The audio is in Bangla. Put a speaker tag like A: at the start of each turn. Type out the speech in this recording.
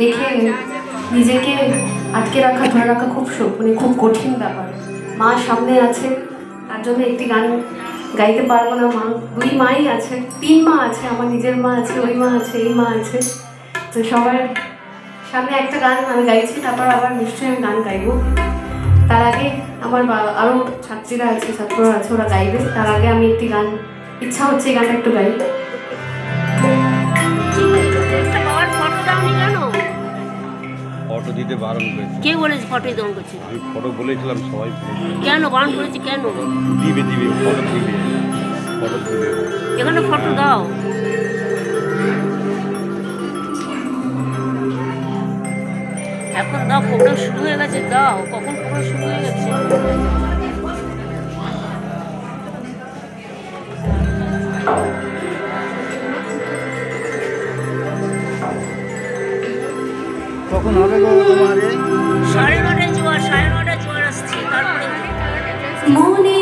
A: দেখে নিজেকে আটকে রাখা ধরে রাখা খুব কঠিন ব্যাপার। মা সামনে আছে, তার জন্য একটি গান গাইতে পারবো না। দুই মাই আছে, তিন মা আছে, আমার নিজের মা আছে, ওই মা আছে, এই মা আছে। তো সবার সামনে একটা গান আমি গাইছি, তারপর আবার নিশ্চয়ই আমি গান গাইবো। তার আগে আমার আরও ছাত্রীরা আছে, ছাত্ররা আছে, ওরা গাইবে। তার আগে আমি একটি গান, ইচ্ছা হচ্ছে এই গানটা একটু গাই।
B: ফটো দিতে বারণ করেছে।
C: কে বলেছে ফটো দিতে বারণ করছে?
B: আমি ফটো বলেছিলাম সবাই।
C: কেন বারণ করেছে? কেন
B: দিবে ফটো দিবে, ফটো দিবে।
C: এখানে ফটো দাও। এখন দাও, প্রোগ্রাম শুরু হয়ে গেছে, দাও। কখন প্রোগ্রাম শুরু হয়ে গেছে?
D: কখন হবে গো তোমার?
C: 9:30 জোয়ার, 9:30 জোয়ার আসছে। তারপরে
A: মনে